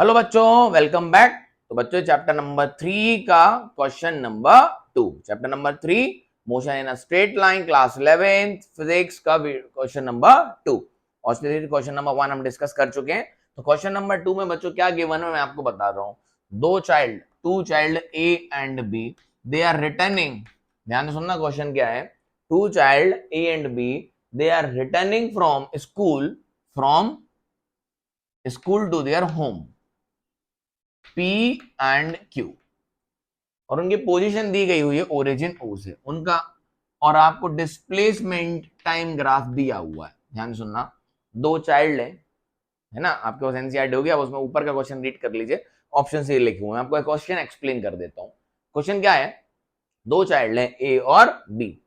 Hello बच्चों, welcome back. तो बच्चों चैप्टर नंबर 3 का question number 2, chapter number 3 motion in a straight line, class 11 physics का question number 2। और क्वेश्चन नंबर 1 हम डिस्कस कर चुके हैं। तो क्वेश्चन नंबर 2 में बच्चों क्या गिवन है मैं आपको बता रहा हूँ। Two child A and B, they are returning, ध्यान से सुनना क्वेश्चन क्या है। Two child A and B, they are returning from school to their home P and Q, और उनकी पोजीशन दी गई हुई है ओरिजिन O से उनका, और आपको डिस्प्लेसमेंट टाइम ग्राफ दिया हुआ है। ध्यान सुनना, दो चाइल्ड है ना, आपके पास एनसीईआरटी हो गया, उसमें ऊपर का क्वेश्चन रीड कर लीजिए, ऑप्शन से लिखे हुए हैं। आपको क्वेश्चन एक्सप्लेन कर देता हूं। क्वेश्चन क्या है, दो चाइल्ड है ए और बी,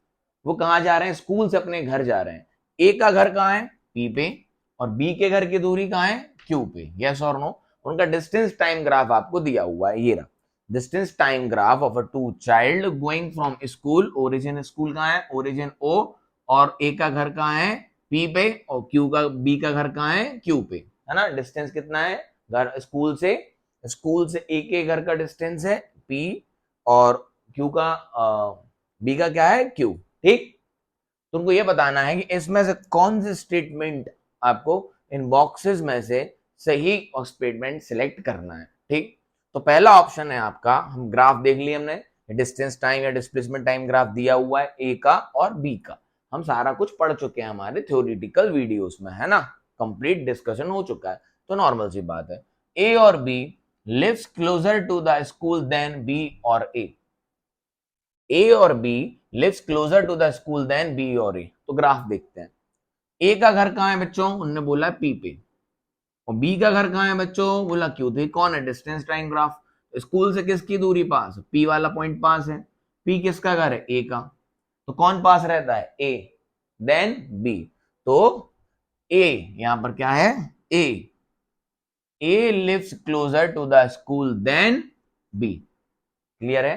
वो कहां जा रहे हैं, स्कूल से अपने घर जा रहे हैं। ए का घर कहां है, पी पे, और बी के घर की दूरी कहां है, क्यू पे। यस और नो, उनका डिस्टेंस टाइम ग्राफ आपको दिया हुआ है, ये रहा distance time graph of a two child going from school. Origin school कहां है, ओरिजिन ओ, और ए का घर कहां है, पी पे, और बी का घर कहां है, क्यू पे, है ना। डिस्टेंस कितना है, घर स्कूल से ए के घर का डिस्टेंस है पी, और क्यू का बी का क्या है, क्यू। ठीक, तुमको ये बताना है कि इसमें से कौन सी स्टेटमेंट आपको इन बॉक्सेस में से सही और स्टेटमेंट सिलेक्ट करना है। ठीक, तो पहला ऑप्शन है आपका, हम ग्राफ देख लिए हमने, डिस्टेंस टाइम या डिस्प्लेसमेंट टाइम ग्राफ दिया हुआ है ए का और बी का। हम सारा कुछ पढ़ चुके हैं हमारे थ्योरेटिकल वीडियोस में, है ना, कंप्लीट डिस्कशन हो चुका है, तो नॉर्मल सी बात है। ए और B lives closer to the school than B और ए और B lives closer to the school than B और ए। तो ग्राफ देखते हैं। ए का घर कहां है बच्चों, उन्होंने बोला पी पे, और बी का घर कहां है बच्चों, बोला क्यू। तो कौन है, डिस्टेंस टाइम ग्राफ। स्कूल से किसकी दूरी पास, पी वाला पॉइंट पास है। पी किसका घर है, ए का, तो कौन पास रहता है, ए, देन बी। तो ए यहां पर क्या है, A lives closer to the school than B. Clear है।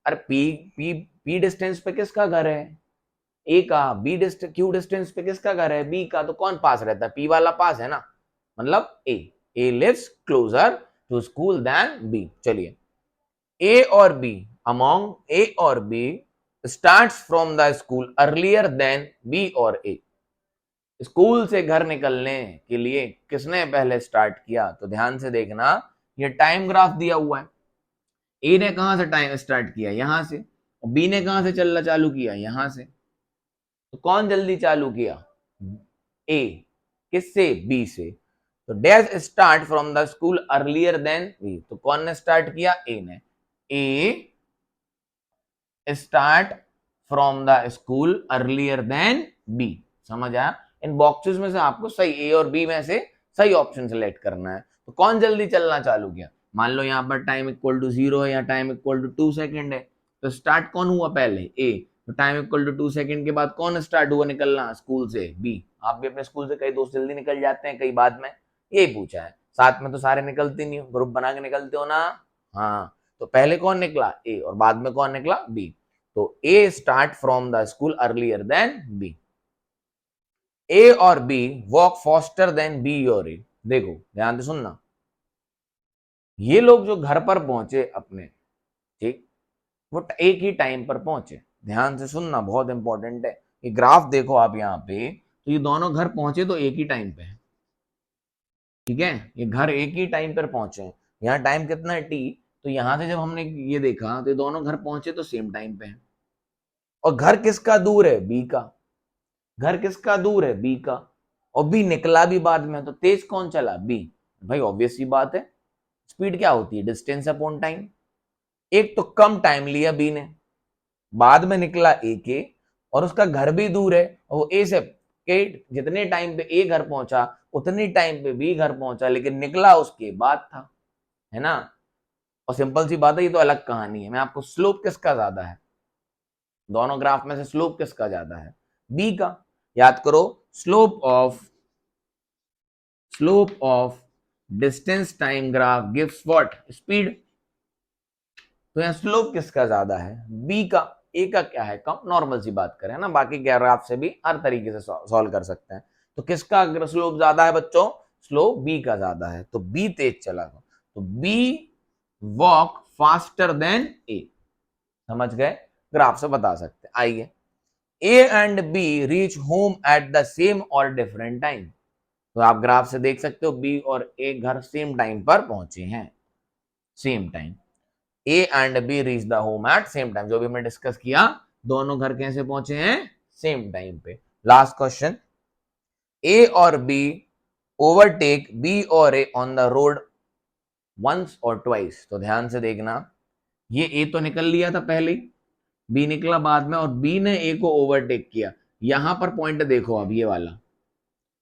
अरे पी पी पी डिस्टेंस पे किसका घर है, ए का। बी डिस्टेंस, क्यू डिस्टेंस पे किसका घर है, बी का। तो कौन पास रहता है, पी वाला पास है ना, मतलब A lives closer to school than B. चलिए, ए और बी, अमोंग ए और B starts from the school earlier than B और ए। स्कूल से घर निकलने के लिए किसने पहले स्टार्ट किया, तो ध्यान से देखना, ये टाइम ग्राफ दिया हुआ है। ए ने कहां से टाइम स्टार्ट किया, यहां से, और बी ने कहां से चलना चालू किया, यहां से। तो कौन जल्दी चालू किया, ए, किससे, बी से। तो dash start from the school earlier than B, तो कौन ने स्टार्ट किया, ए ने। A start from the school earlier than B. समझ आया। इन बॉक्सेस में से आपको सही ए और बी में से सही ऑप्शन सेलेक्ट करना है। तो कौन जल्दी चलना चालू किया, मान लो यहां पर टाइम इक्वल टू 0 है या टाइम इक्वल टू 2 सेकेंड है, तो स्टार्ट कौन हुआ पहले, ए। तो टाइम इक्वल टू 2 सेकेंड के बाद कौन स्टार्ट हुआ निकलना, स्कूल से, बी। आप भी अपने स्कूल से कई दोस्त जल्दी निकल जाते हैं, कई बाद में, यही पूछा है। साथ में तो सारे निकलते नहीं हो, ग्रुप बना के निकलते हो ना। हाँ, तो पहले कौन निकला, ए, और बाद में कौन निकला, बी। तो A start from the school earlier than B. A और B walk faster than B और ए। देखो ध्यान से सुनना, ये लोग जो घर पर पहुंचे अपने, ठीक, वो एक ही टाइम पर पहुंचे। ध्यान से सुनना, बहुत इंपॉर्टेंट है। ये ग्राफ देखो आप यहाँ पे, तो ये दोनों घर पहुंचे तो एक ही टाइम पे है, ठीक है। ये घर एक ही टाइम पर पहुंचे, यहाँ टाइम कितना है, टी। तो यहां से जब हमने ये देखा तो ये दोनों घर पहुंचे तो सेम टाइम पे है। और घर किसका दूर है, बी का। घर किसका दूर है, बी का, और बी निकला भी बाद में, तो तेज कौन चला, बी। भाई ऑब्वियस सी बात है, स्पीड क्या होती है, डिस्टेंस अपॉन टाइम। एक तो कम टाइम लिया बी ने, बाद में निकला ए के, और उसका घर भी दूर है, और वो ए से के जितने टाइम पे ए घर पहुंचा उतनी टाइम पे बी घर पहुंचा, लेकिन निकला उसके बाद था, है ना। और सिंपल सी बात है, ये तो अलग कहानी है। मैं आपको स्लोप किसका ज्यादा है, दोनों ग्राफ में से स्लोप किसका ज्यादा है, बी का। याद करो, slope of distance time graph gives what, speed. तो यहाँ स्लोप किसका ज्यादा है, बी का। ए का क्या है, कम। नॉर्मल सी बात करें ना, बाकी ग्राफ से भी हर तरीके से सॉल्व कर सकते हैं। तो किसका स्लोप ज्यादा है बच्चों, स्लोप बी का ज्यादा है, तो बी तेज चला। तो B walk faster than A. समझ गए? ग्राफ से बता सकते। आइए, A and B reach home at the same और डिफरेंट टाइम। तो आप ग्राफ से देख सकते हो बी और ए घर सेम टाइम पर पहुंचे हैं, same time. A and B reach the home at same time, जो भी हमने डिस्कस किया, दोनों घर कैसे पहुंचे हैं? सेम टाइम पे। लास्ट क्वेश्चन, ए और बी ओवरटेक बी और ए ऑन द रोड वंस और ट्वाइस। तो ध्यान से देखना, ये ए तो निकल लिया था पहले ही, बी निकला बाद में, और बी ने ए को ओवरटेक किया। यहां पर पॉइंट देखो, अब ये वाला,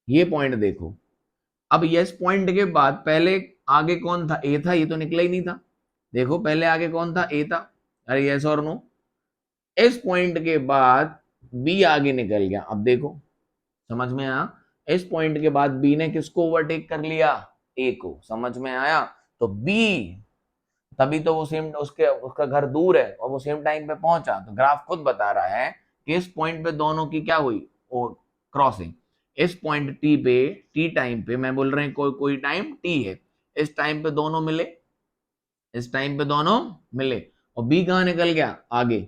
ये पॉइंट देखो। अब यस पॉइंट के बाद पहले आगे कौन था? ए था, ये तो निकला ही नहीं था। देखो पहले आगे कौन था? ए था। अरे यस और नो? इस पॉइंट के बाद बी आगे निकल गया। अब देखो, समझ में आया? इस पॉइंट के बाद बी ने किसको ओवरटेक कर लिया? ए को। समझ में आया? तो बी, तभी तो वो सेम, उसका घर दूर है और वो सेम टाइम पे पहुंचा। तो ग्राफ खुद बता रहा है कि इस पॉइंट पे दोनों की क्या हुई? वो क्रॉसिंग। इस पॉइंट टी पे, टी टाइम पे, मैं बोल रहे हैं कोई टाइम टी है, इस टाइम पे दोनों मिले, इस टाइम पे दोनों मिले, और बी कहां निकल गया? आगे।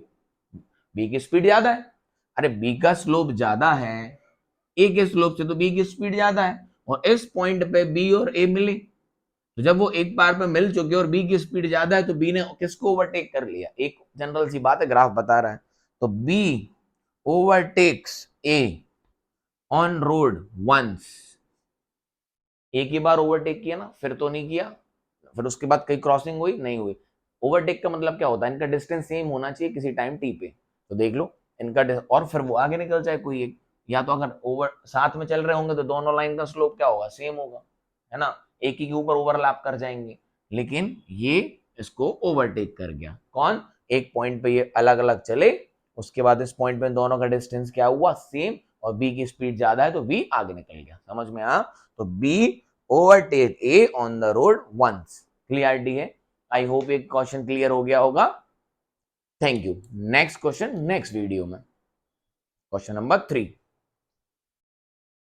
बी की स्पीड ज्यादा है। अरे बी का स्लोप ज्यादा है ए के स्लोप से, तो बी की स्पीड ज्यादा है, और इस पॉइंट पे बी और ए मिले। तो जब वो एक बार पे मिल चुके और बी की स्पीड ज्यादा है, तो बी ने किसको ओवरटेक कर लिया? एक जनरल सी बात है, ग्राफ बता रहा है। तो B overtakes A on road once. एक ही बार ओवरटेक किया ना, फिर तो नहीं किया, फिर उसके बाद कहीं क्रॉसिंग हुई? नहीं हुई। ओवरटेक का मतलब क्या होता है? इनका डिस्टेंस सेम होना चाहिए किसी टाइम टी पे। तो देख लो इनका और फिर वो आगे निकल जाए कोई एक, या तो अगर ओवर साथ में चल रहे होंगे तो दोनों लाइन का स्लोप क्या होगा? सेम होगा, है ना? एक ही के ऊपर ओवरलैप कर जाएंगे। लेकिन ये इसको ओवरटेक कर गया। कौन? एक पॉइंट पे ये अलग अलग चले, उसके बाद इस पॉइंट पे दोनों का डिस्टेंस क्या हुआ? सेम, और बी की स्पीड ज्यादा है तो बी आगे निकल गया। समझ में आया? तो B overtake A on the road once. Clarity है? आई होप एक क्वेश्चन क्लियर हो गया होगा। Thank you. Next question next video में, क्वेश्चन नंबर 3।